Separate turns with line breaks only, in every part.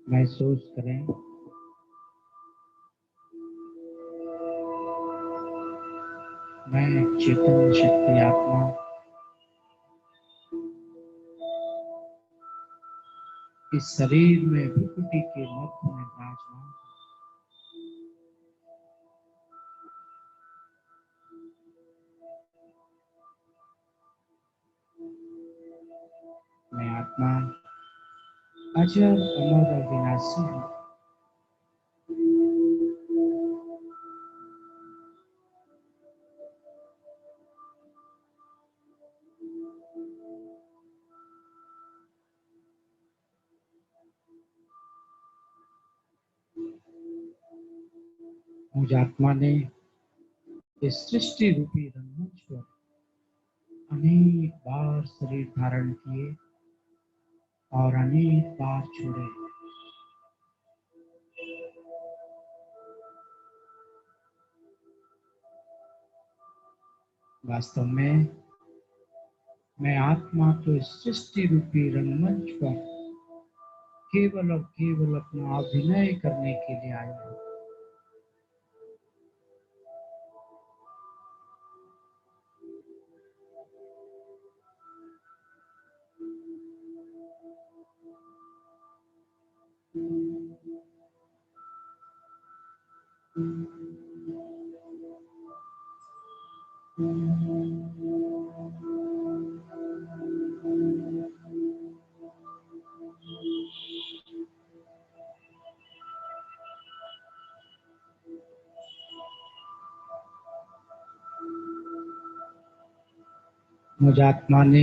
महसूस करें मैं चेतन शक्ति आत्मा इस शरीर में विकृति के मध्य में विराजमान। मैं आत्मा अजर अमर और विनाशी हूँ। मुझ आत्मा ने इस सृष्टि रूपी रंगमंच पर अनेक बार शरीर धारण किए और अनेक बार छोड़े। वास्तव में मैं आत्मा तो इस सृष्टि रूपी रंगमंच पर केवल और केवल अपना अभिनय करने के लिए आया हूँ। मुझ आत्मा ने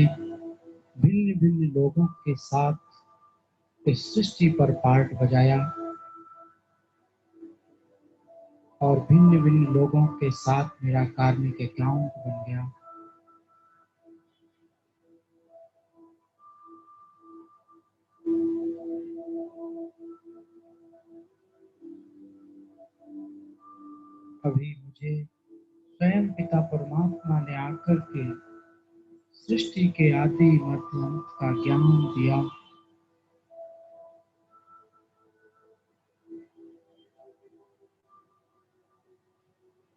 भिन्न भिन्न लोगों के साथ इस सृष्टि पर पार्ट बजाया और भिन्न भिन्न लोगों के साथ मेरा कार्मिक अकाउंट बन गया। अभी मुझे स्वयं पिता परमात्मा ने आकर के सृष्टि के आदि मध्य अंत का ज्ञान दिया।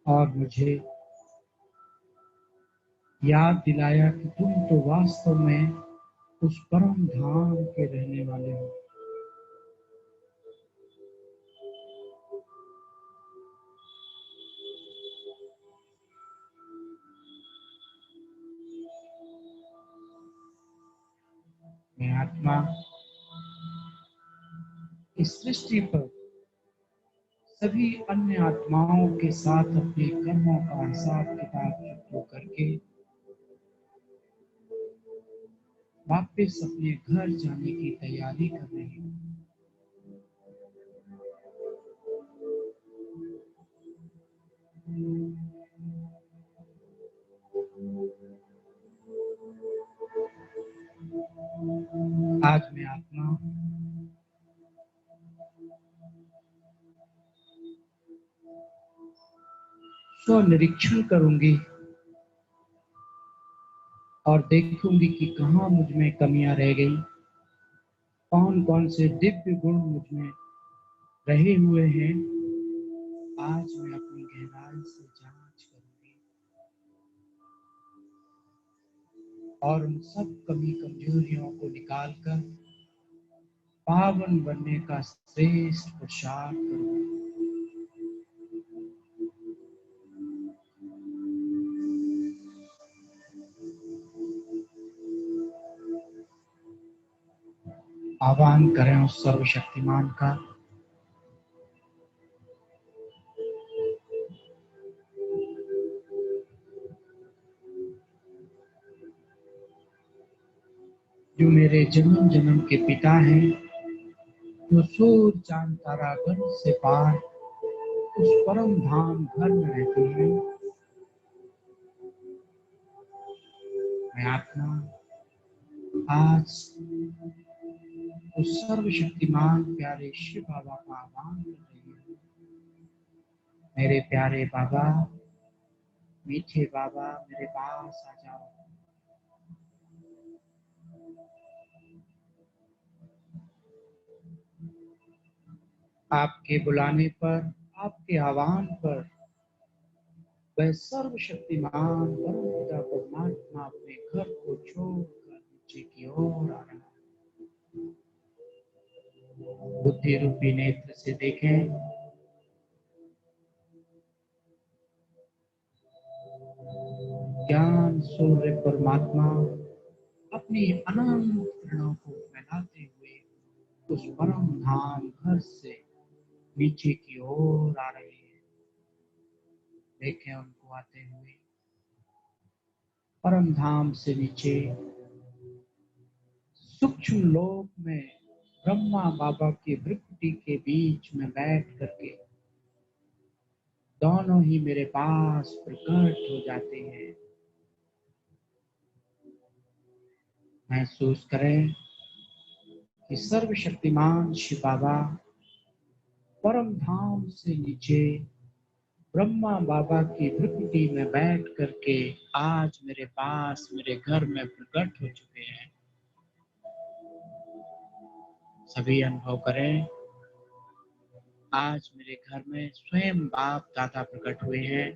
और मुझे याद दिलाया कि तुम तो वास्तव में उस परम धाम के रहने वाले हो। मैं आत्मा इस सृष्टि पर सभी अन्य आत्माओं के साथ अपने कर्मों का हिसाब किताब शुरू करके वापस अपने घर जाने की तैयारी कर रही हूँ। आज मैं आत्मा स्व निरीक्षण करूंगी और देखूंगी कि कहाँ मुझ में कमियां रह गई, कौन कौन से दिव्य गुण मुझ में रहे हुए हैं। आज मैं अपनी गहराई से जांच करूंगी और उन सब कमी कमजोरियों को निकालकर पावन बनने का श्रेष्ठ पुरुषार्थ करूंगी। आह्वान करें उस सर्वशक्तिमान का जो मेरे जन्म जन्म के पिता हैं, जो सूर्य चांद तारा गण से पार उस परम धाम घर में रहते हैं। मैं आत्मा आज उस सर्वशक्तिमान प्यारे शिव बाबा का आह्वान कर रही हूँ। मेरे प्यारे बाबा, मीठे बाबा, मेरे पास आ जाओ। आपके बुलाने पर, आपके आह्वान पर वह सर्वशक्तिमान परम पिता परमात्मा अपने घर को छोड़कर नीचे की ओर आ रहा है। बुद्धि रूपी नेत्र से देखें, ज्ञान सूर्य परमात्मा अपनी अनंत किरणों को फैलाते हुए उस परम धाम घर से नीचे की ओर आ रहे हैं। देखें उनको आते हुए परम धाम से नीचे सूक्ष्म लोक में ब्रह्मा बाबा की भ्रुकुटी के बीच में बैठ करके दोनों ही मेरे पास प्रकट हो जाते हैं। महसूस करें कि सर्वशक्तिमान शिव बाबा परम धाम से नीचे ब्रह्मा बाबा की भ्रुकुटी में बैठ करके आज मेरे पास मेरे घर में प्रकट हो चुके हैं। सभी अनुभव करें, आज मेरे घर में स्वयं बाप दादा प्रकट हुए हैं।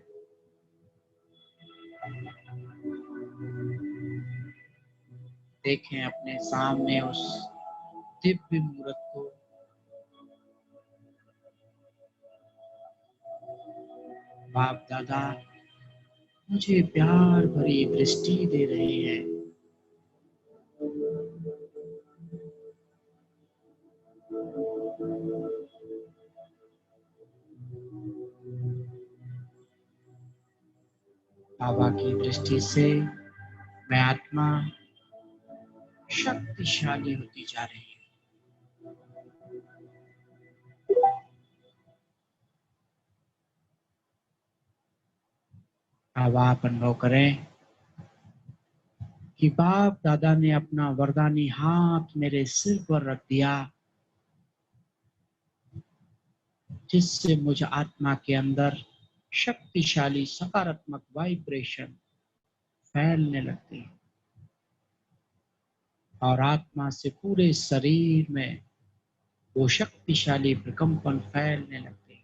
देखें अपने सामने उस दिव्य मूर्त को। बाप दादा मुझे प्यार भरी दृष्टि दे रहे हैं। बाबा की दृष्टि से मैं आत्मा शक्तिशाली होती जा रही है। अब आप अनुभव करें कि बाप दादा ने अपना वरदानी हाथ मेरे सिर पर रख दिया, जिससे मुझ आत्मा के अंदर शक्तिशाली सकारात्मक वाइब्रेशन फैलने लगते हैं और आत्मा से पूरे शरीर में वो शक्तिशाली प्रकंपन फैलने लगते हैं।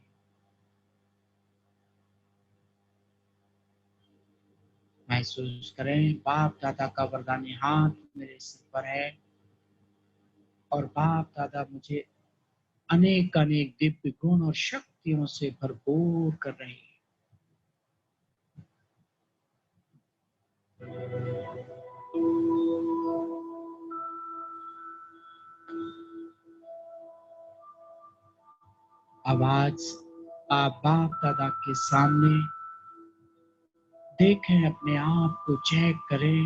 महसूस करें बाप दादा का वरदानी हाथ मेरे सिर पर है और बाप दादा मुझे अनेक अनेक दिव्य गुण और शक्तियों से भरपूर कर रहे हैं। अब आज आप बाप दादा के सामने देखें, अपने आप को चेक करें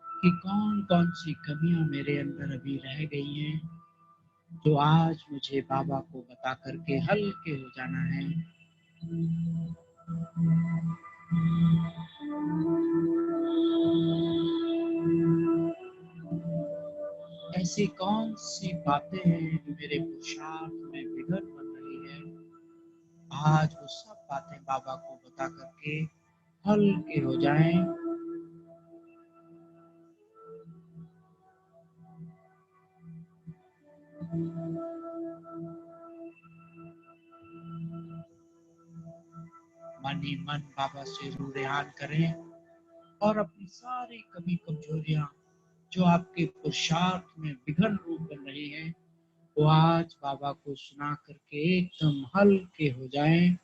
कि कौन कौन सी कमियां मेरे अंदर अभी रह गई हैं, जो आज मुझे बाबा को बता करके हल्के हो जाना है। ऐसी कौन सी बातें हैं जो मेरे पुरुषार्थ में विघ्न बन रही है, आज वो सब बातें बाबा को बता करके हल्के हो जाएं। मन ही मन बाबा से रूढ़ियान करें और अपनी सारी कमी कमजोरियां जो आपके पुरुषार्थ में विघ्न रूप बन रही है, वो आज बाबा को सुना करके एकदम हल्के हो जाएं।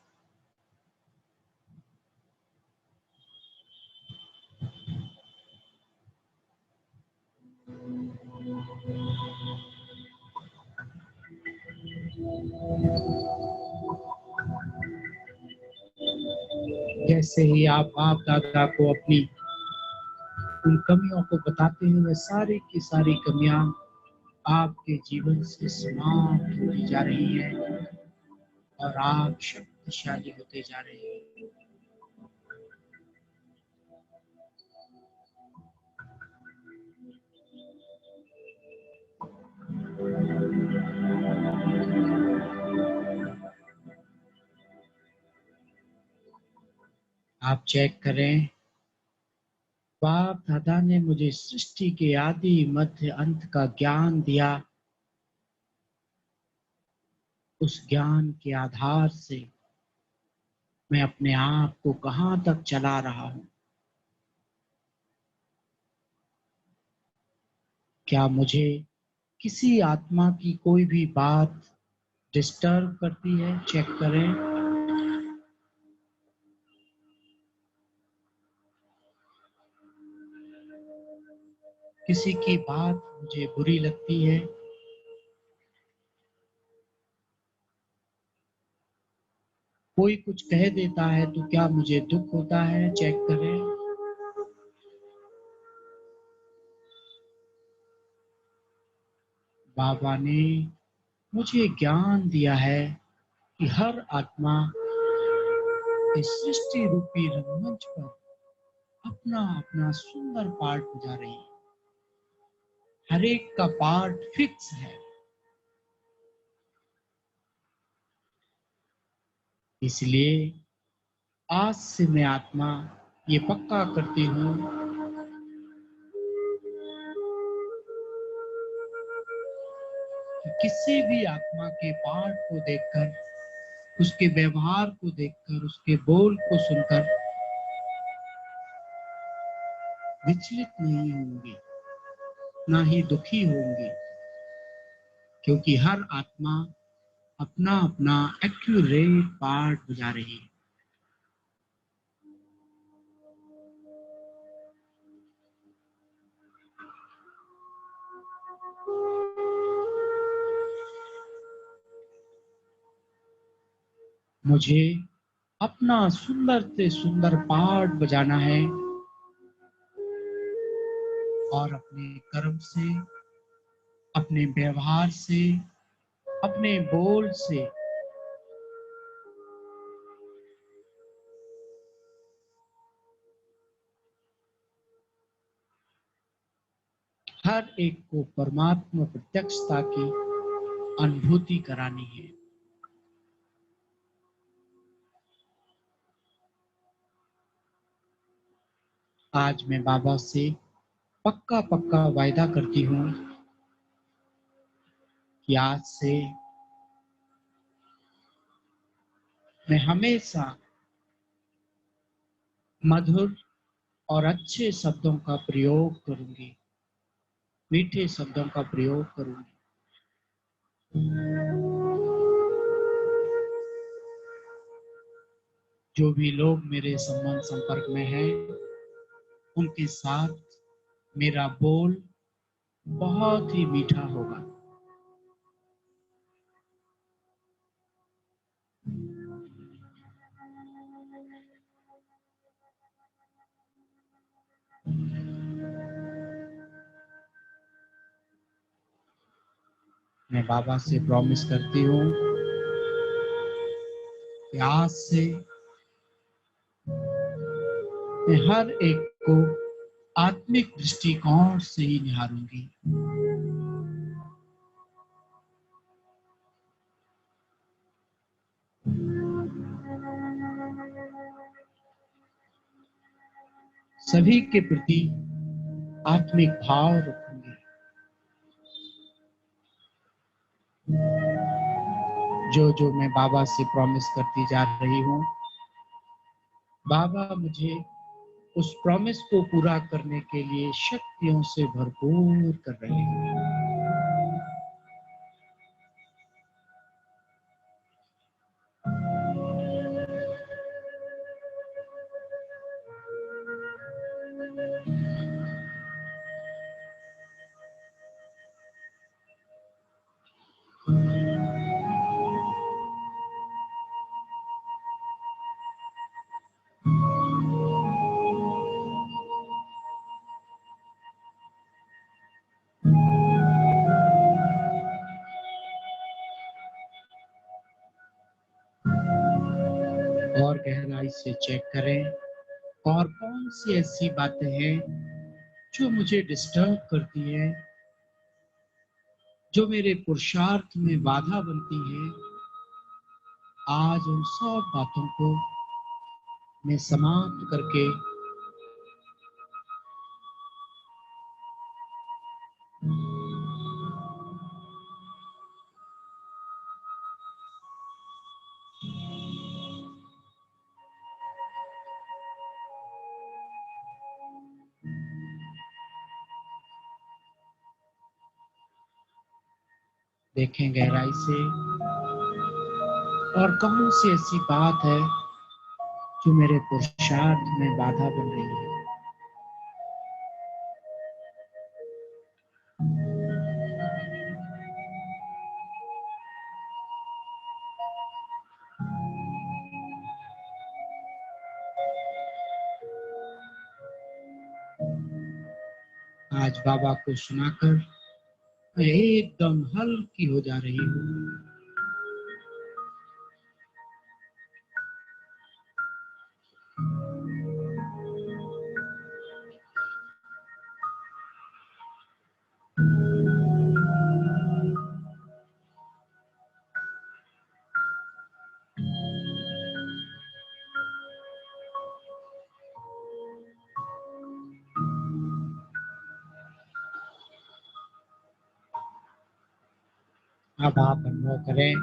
जैसे ही आप बाप दादा को अपनी उन कमियों को बताते हैं, वह सारी की सारी कमियां आपके जीवन से समाप्त होती जा रही है और आप शक्तिशाली होते जा रहे हैं। आप चेक करें, बाप दादा ने मुझे सृष्टि के आदि मध्य अंत का ज्ञान दिया उस ज्ञान के आधार से मैं अपने आप को कहाँ तक चला रहा हूँ। क्या मुझे किसी आत्मा की कोई भी बात डिस्टर्ब करती है? चेक करें। किसी की बात मुझे बुरी लगती है? कोई कुछ कह देता है तो क्या मुझे दुख होता है? चेक करें। बाबा ने मुझे ज्ञान दिया है कि हर आत्मा इस सृष्टि रूपी रंगमंच पर अपना अपना सुंदर पार्ट बजा रही है। हर एक का पार्ट फिक्स है। इसलिए आज से मैं आत्मा ये पक्का करती हूँ कि किसी भी आत्मा के पार्ट को देखकर, उसके व्यवहार को देखकर, उसके बोल को सुनकर विचलित नहीं होंगी, ना ही दुखी होंगी, क्योंकि हर आत्मा अपना अपना एक्यूरेट पार्ट बजा रही है। मुझे अपना सुंदर से सुंदर पार्ट बजाना है और अपने कर्म से, अपने व्यवहार से, अपने बोल से हर एक को परमात्मा प्रत्यक्षता की अनुभूति करानी है। आज मैं बाबा से पक्का पक्का वायदा करती हूँ कि आज से मैं हमेशा मधुर और अच्छे शब्दों का प्रयोग करूंगी, मीठे शब्दों का प्रयोग करूंगी। जो भी लोग मेरे संबंध संपर्क में हैं, उनके साथ मेरा बोल बहुत ही मीठा होगा। मैं बाबा से प्रॉमिस करती हूँ कि आज से मैं हर एक को आत्मिक दृष्टिकोण से ही निहारूंगी। सभी के प्रति आत्मिक भाव रखूंगी। जो जो मैं बाबा से प्रॉमिस करती जा रही हूँ, बाबा मुझे उस प्रॉमिस को पूरा करने के लिए शक्तियों से भरपूर कर रहे हैं। और गहराई से चेक करें और कौन सी ऐसी बातें हैं जो मुझे डिस्टर्ब करती है, जो मेरे पुरुषार्थ में बाधा बनती है। आज उन सब बातों को मैं समाप्त करके देखें गहराई से, और कौन सी ऐसी बात है जो मेरे पुरुषार्थ में बाधा बन रही है। आज बाबा को सुनाकर मैं एकदम हल्की हो जा रही हूँ। अब आप अनुभव करें,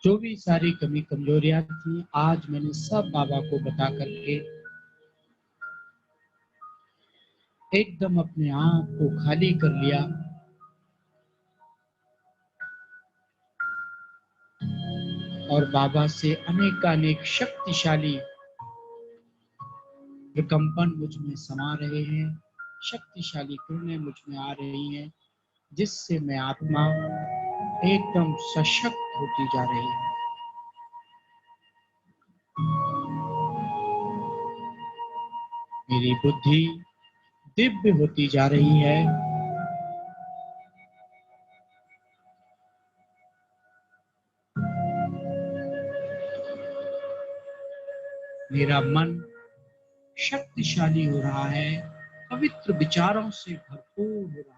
जो भी सारी कमी कमजोरियां थी आज मैंने सब बाबा को बता करके एकदम अपने आप को खाली कर लिया। और बाबा से अनेकानेक शक्तिशाली विकम्पन मुझ में समा रहे हैं, शक्तिशाली किरणें मुझ में आ रही हैं, जिससे मैं आत्मा एकदम सशक्त होती जा रही है। मेरी बुद्धि दिव्य होती जा रही है। मेरा मन शक्तिशाली हो रहा है, पवित्र विचारों से भरपूर हो रहा है,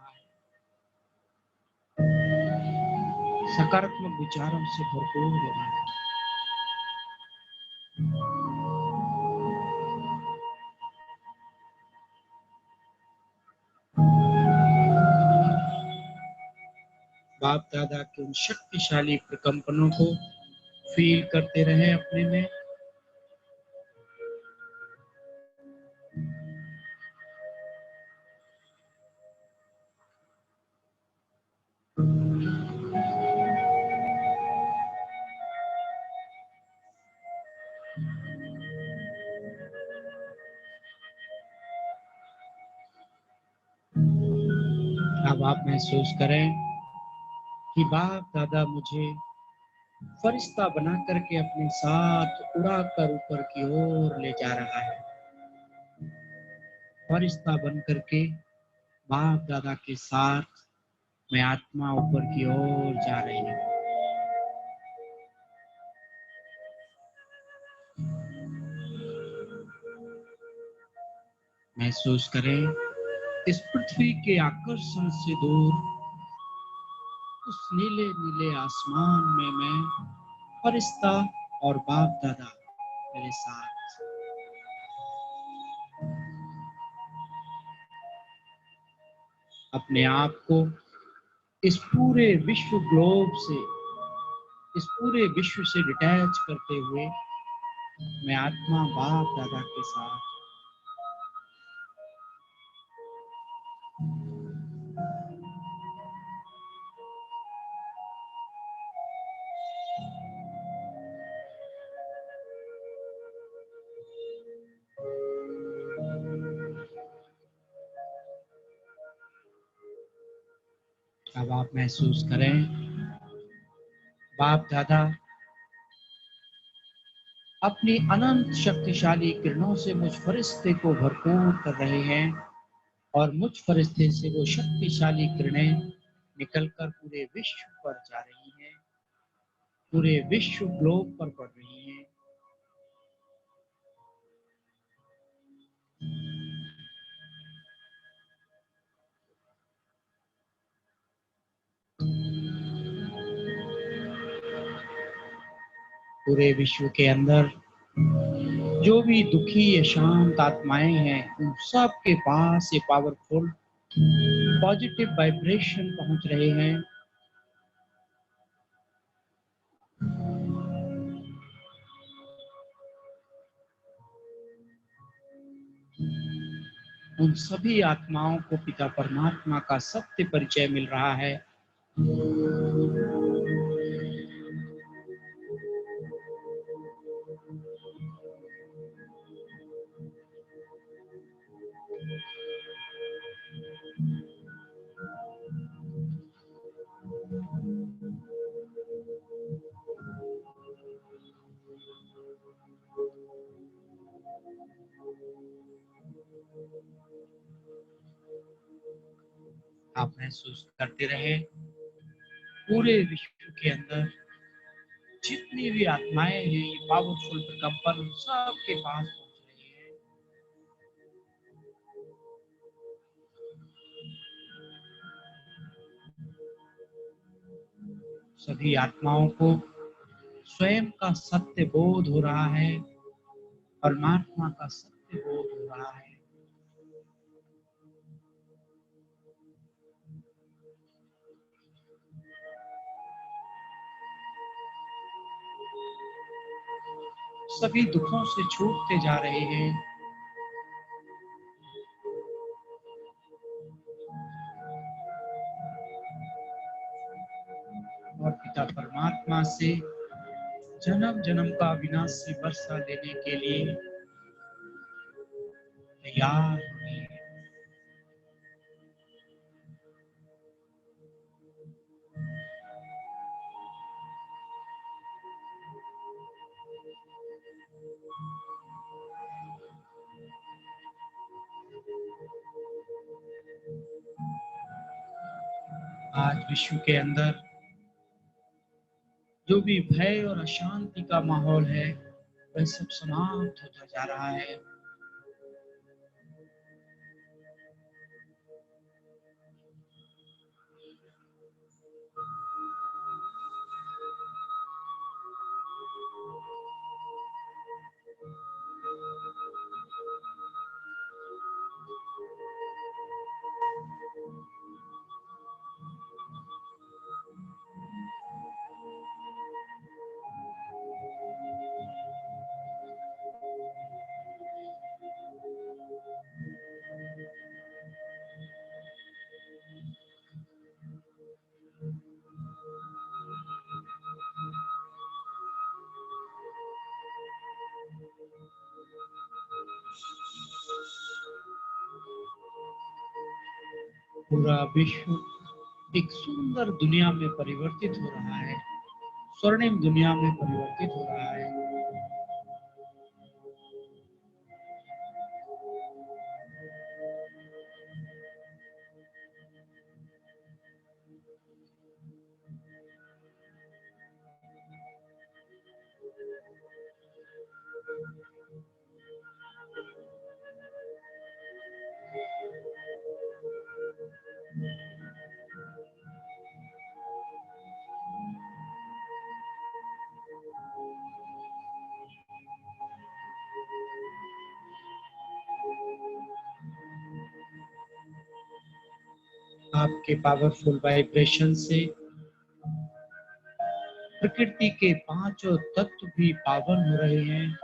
सकारात्मक विचारों से भरपूर हो रहा है। बाप दादा के उन शक्तिशाली प्रकंपनों को फील करते रहे अपने में। अब आप महसूस करें कि बाप दादा मुझे फरिश्ता बना करके अपने साथ उड़ा कर ऊपर की ओर ले जा रहा है। फरिश्ता बन करके बाप दादा के साथ मैं आत्मा ऊपर की ओर जा रही हूँ। महसूस करें, इस पृथ्वी के आकर्षण से दूर उस नीले नीले आसमान में मैं फरिश्ता और बाप दादा मेरे साथ। अपने आप को इस पूरे विश्व ग्लोब से, इस पूरे विश्व से डिटैच करते हुए मैं आत्मा बाप दादा के साथ। अब आप महसूस करें, बाप दादा अपनी अनंत शक्तिशाली किरणों से मुझ फरिश्ते को भरपूर कर रहे हैं, और मुझ फरिश्ते से वो शक्तिशाली किरणें निकलकर पूरे विश्व पर जा रही हैं, पूरे विश्व ग्लोब पर पड़ रही हैं। पूरे विश्व के अंदर जो भी दुखी या शांत आत्माएं हैं, उन सब के पास ये पावरफुल पॉजिटिव वाइब्रेशन पहुंच रहे हैं। उन सभी आत्माओं को पिता परमात्मा का सत्य परिचय मिल रहा है। आप महसूस करते रहे पूरे विश्व के अंदर जितनी भी आत्माएं हैं, ये पावरफुल प्रकंपन सबके पास पहुंच रही है। सभी आत्माओं को स्वयं का सत्य बोध हो रहा है, परमात्मा का सत्य बोध हो रहा है। सभी दुखों से छूटते जा रहे हैं। और पिता परमात्मा से जन्म जन्म का विनाशी वर्षा लेने के लिए तैयार होइए। आज विश्व के अंदर जो भी भय और अशांति का माहौल है, वह सब समाप्त होता जा रहा है। पूरा विश्व एक सुंदर दुनिया में परिवर्तित हो रहा है, स्वर्णिम दुनिया में परिवर्तित हो रहा है। आपके पावरफुल वाइब्रेशन से प्रकृति के पांचों तत्व भी पावन हो रहे हैं।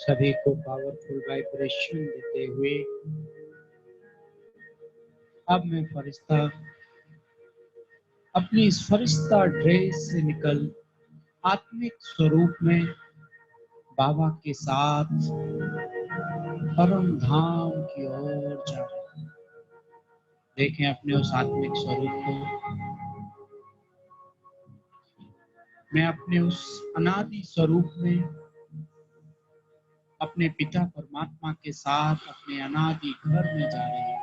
सभी को पावरफुल वाइब्रेशन देते हुए अब मैं फरिश्ता अपनी इस फरिश्ता ड्रेस से निकल आत्मिक स्वरूप में बाबा के साथ परम धाम की ओर जा रहे हैं। देखें अपने उस आत्मिक स्वरूप को। मैं अपने उस अनादि स्वरूप में अपने पिता परमात्मा के साथ अपने अनादि घर में जा रहे हैं।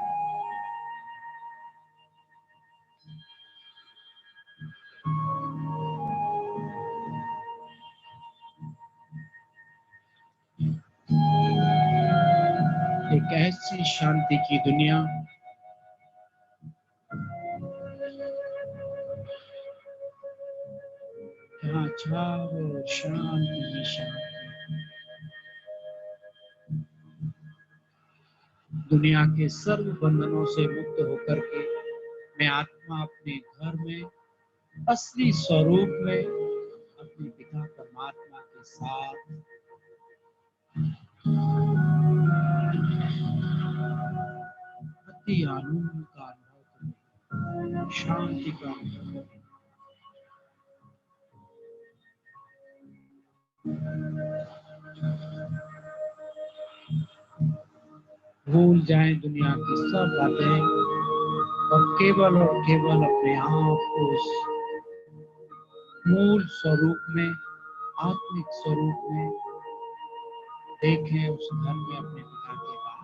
एक ऐसी शांति की दुनिया जहाँ चारों शांति ही शांति। दुनिया के सर्व बंधनों से मुक्त होकर के मैं आत्मा अपने घर में असली स्वरूप में अपने पिता परमात्मा के साथ अति आनंद का अनुभव करें, शांति का अनुभव करें। भूल जाएं दुनिया की सब बातें और केवल अपने आप को उस मूल स्वरूप में आत्मिक स्वरूप में देखें। उस घर में अपने पिता के पास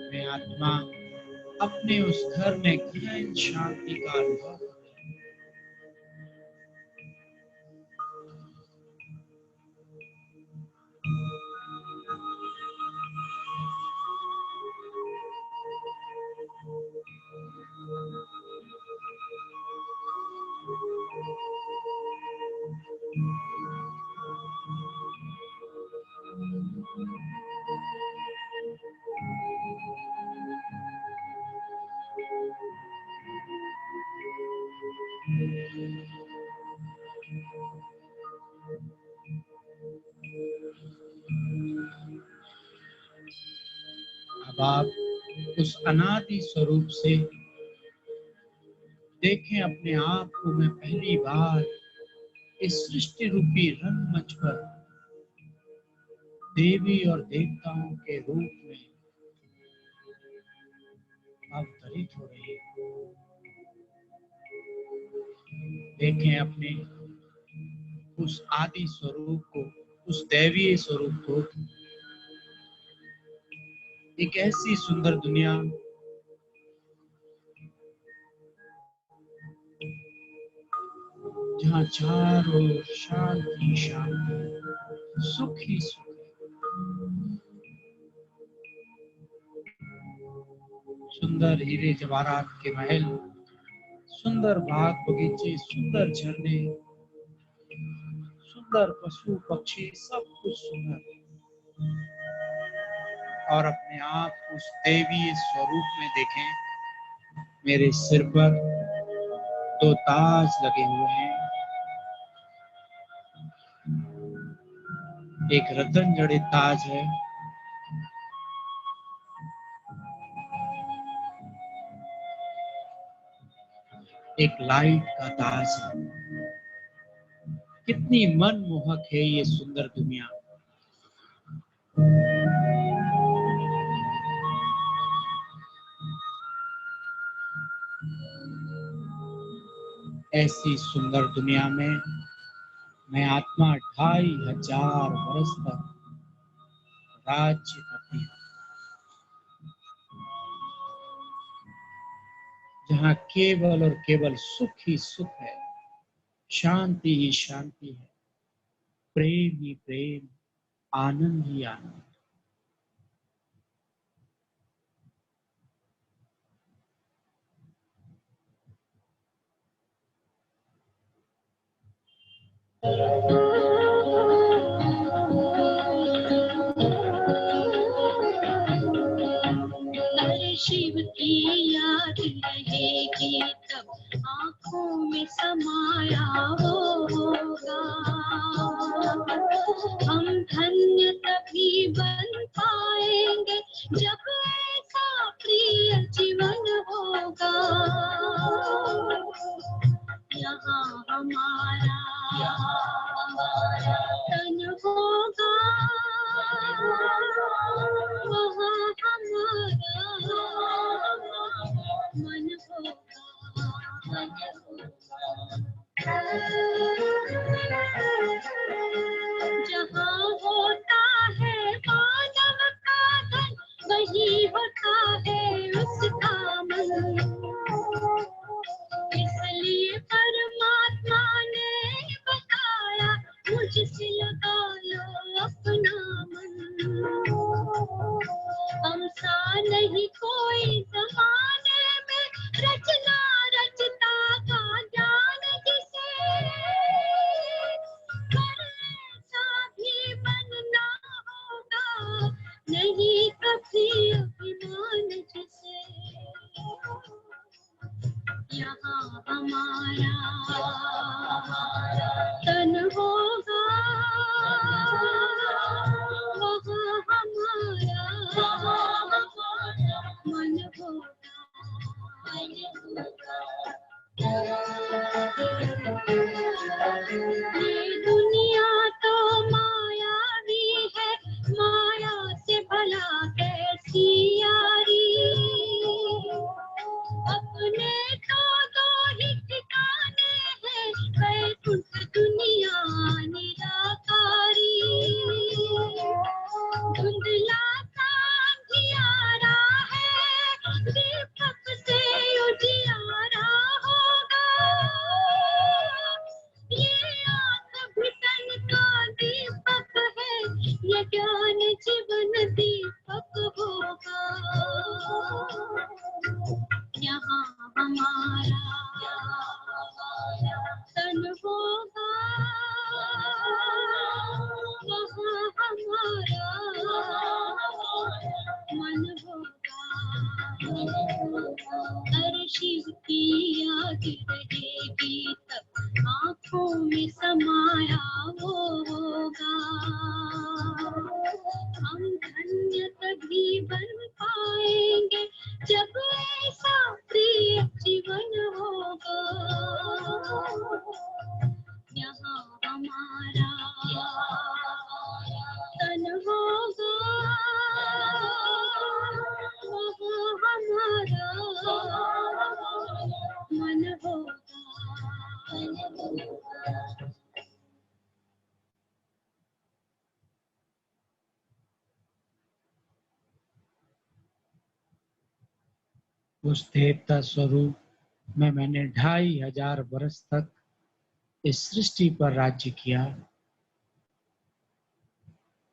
मैं आत्मा अपने उस घर में गहन शांति का अनुभव करें। अब आप उस अनादि स्वरूप से देखें अपने आप को। मैं पहली बार इस सृष्टि रूपी रंगमंच पर देवी और देवताओं के रूप में अवतरित हो रही हूँ। देखें अपने उस आदि स्वरूप को, उस दैवीय स्वरूप को। एक ऐसी सुंदर दुनिया जहाँ चारों ओर शांति शांति, सुख ही सुख है। सुंदर हीरे जवाहरात के महल, सुंदर बाग बगीचे, सुंदर झरने, सुंदर पशु पक्षी, सब कुछ सुंदर। और अपने आप उस देवी स्वरूप में देखें। मेरे सिर पर 2 ताज लगे हुए हैं। एक रतन जड़ित ताज है, एक लाइट का ताज है। कितनी मनमोहक है ये सुंदर दुनिया। ऐसी सुंदर दुनिया में मैं आत्मा 2500 वर्ष तक राज्य करती हूँ, जहाँ केवल और केवल सुख ही सुख है, शांति ही शांति है, प्रेम ही प्रेम, आनंद ही आनंद।
शिव की याद रहेगी तब आँखों में समाया होगा। हम धन्य तभी बन पाएंगे जब ऐसा प्रिय जीवन होगा। यहाँ हमारा तन होगा, वहाँ हमारा मन होगा। जहाँ होता है मानव का धन, वही होता है उसका मन। इसलिए परमात्मा ने बताया, मुझसे लगा लो अपना मन। हम सा नहीं कोई जमाने में, रचना रचता का ज्ञान जिसे, पर ऐसा भी बनना होगा नहीं कभी अभिमान जिसे। यहाँ हमारा तन होगा, वहाँ हमारा मन होगा। ये दुनिया तो मायावी है, माया से भला कैसी यारी। अपने तो दो ही ठिकाने हैं, वैकुंठ दुनिया निराकारी। धुंधला सा अंधियारा है, दीपक से उजियारा होगा। ये आँख भी तन का दीपक है, ये ज्ञान जीवन दीपक होगा। यहाँ हमारा तन होगा, वहाँ हमारा मन होगा। हर शिव की याद रहेगी तब आँखों में समाया होगा। हम धन्य तभी बन पाएंगे जब ऐसा प्रिय जीवन होगा। यहाँ हमारा तन होगा, वहाँ हमारा मन होगा।
उस देवता स्वरूप में मैंने 2500 वर्ष तक इस सृष्टि पर राज्य किया।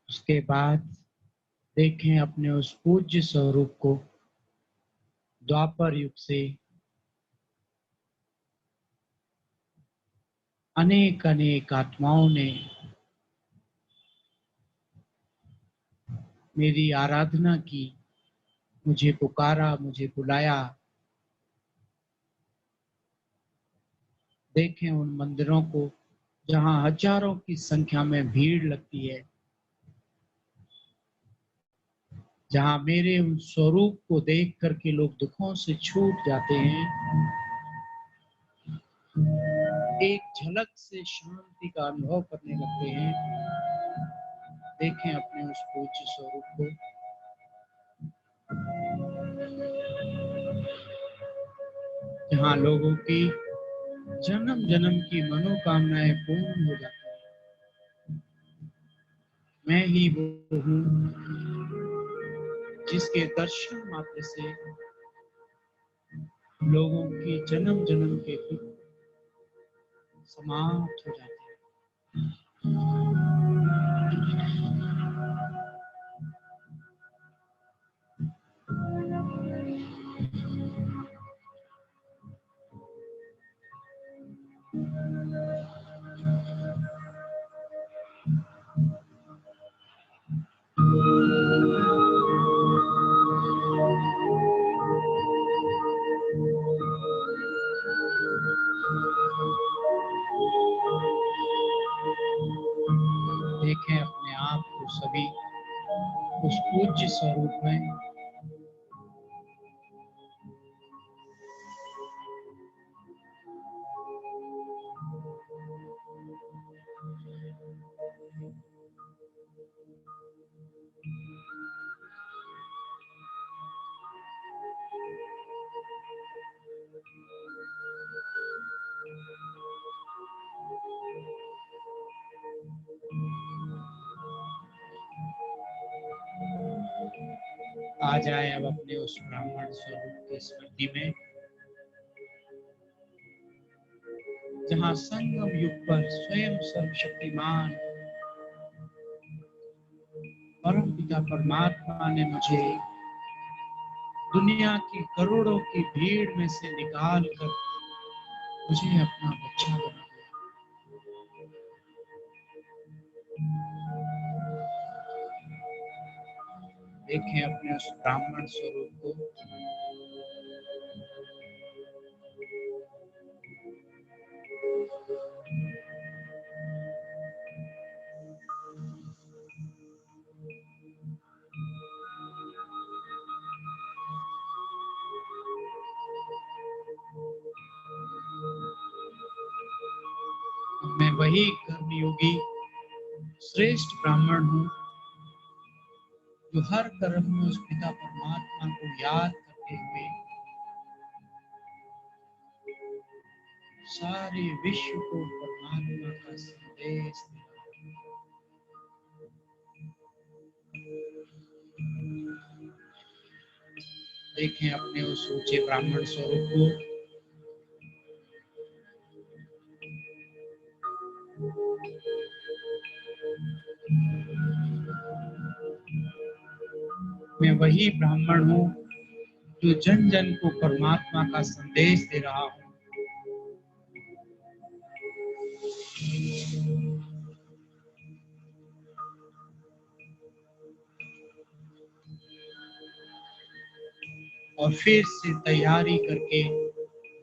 उसके बाद देखें अपने उस पूज्य स्वरूप को द्वापर युग से अनेक अनेक आत्माओं ने मेरी आराधना की, मुझे पुकारा, मुझे बुलाया। देखें उन मंदिरों को जहां हजारों की संख्या में भीड़ लगती है, जहां मेरे उन स्वरूप को देख करके लोग दुखों से छूट जाते हैं। एक झलक से शांति का अनुभव करने लगते हैं। देखें अपने उस पूज्य स्वरूप को। जहाँ लोगों की जन्म जन्म की मनोकामनाएं पूर्ण हो जाती हैं। मैं ही वो हूँ जिसके दर्शन मात्र से लोगों की जन्म जन्म के दुख समाप्त हो जाते हैं। देखें अपने आप को सभी उस पूज्य स्वरूप में। आ जाए अब अपने उस ब्राह्मण स्वरूप की स्मृति में, जहाँ संगम युग पर स्वयं सर्वशक्तिमान परम पिता परमात्मा ने मुझे दुनिया की करोड़ों की भीड़ में से निकाल कर मुझे अपना बच्चा बना दिया। देखें अपने उस ब्राह्मण स्वरूप को। मैं वही कर्मयोगी श्रेष्ठ ब्राह्मण हूँ जो हर कर्म में उस पिता परमात्मा को याद करते हुए सारे विश्व को परमात्मा का संदेश दे रहा हूँ। देखें अपने उस ऊंचे ब्राह्मण स्वरूप को। मैं वही ब्राह्मण हूँ जो जन जन को परमात्मा का संदेश दे रहा हूँ। और फिर से तैयारी करके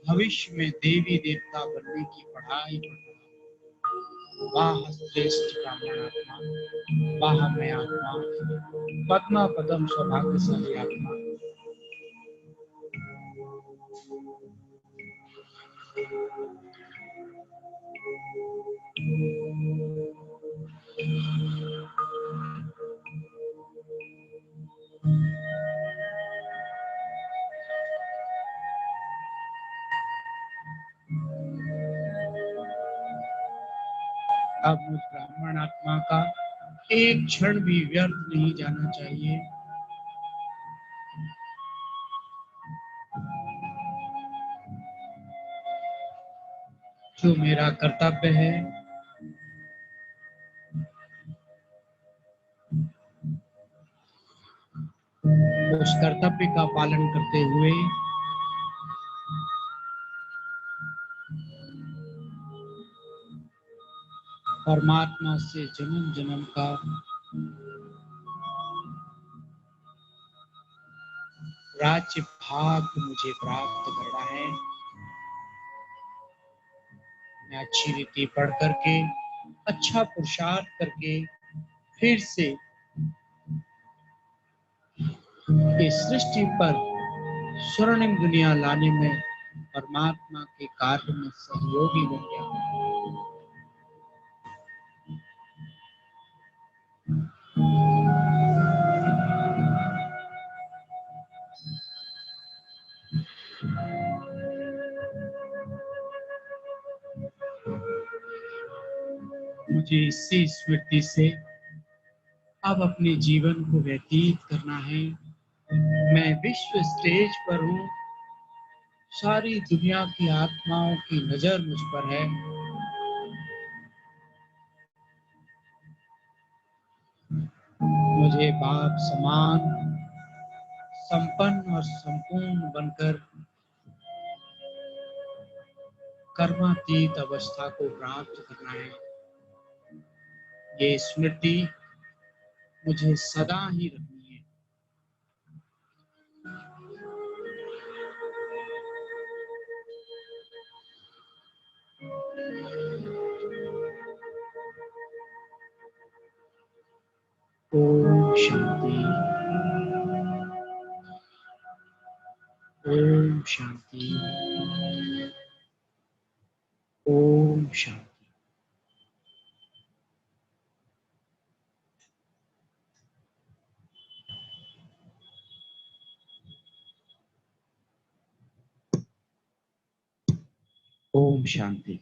भविष्य में देवी देवता बनने की पढ़ाई कर रहा हूँ। वाह श्रेष्ठ ब्राह्मण आत्मा, वाह मैं आत्मा, पद्मा पदम सौभाग्यशाली आत्मा। अब उस ब्राह्मण आत्मा का एक क्षण भी व्यर्थ नहीं जाना चाहिए। जो मेरा कर्तव्य है उस कर्तव्य का पालन करते हुए परमात्मा से जन्म जन्म का राज्य भाग मुझे प्राप्त करना है। मैं अच्छी रीति पढ़ करके, अच्छा पुरुषार्थ करके फिर से इस सृष्टि पर स्वर्णिम दुनिया लाने में परमात्मा के कार्य में सहयोगी बन जाऊं। मुझे इसी स्मृति से अब अपने जीवन को व्यतीत करना है। मैं विश्व स्टेज पर हूँ, सारी दुनिया की आत्माओं की नजर मुझ पर है। मुझे बाप समान, संपन्न और संपूर्ण बनकर कर्मातीत अवस्था को प्राप्त करना है। ये स्मृति मुझे सदा ही रखनी है। ओम शांति, ओम शांति, ओम शांति। ओम शांति।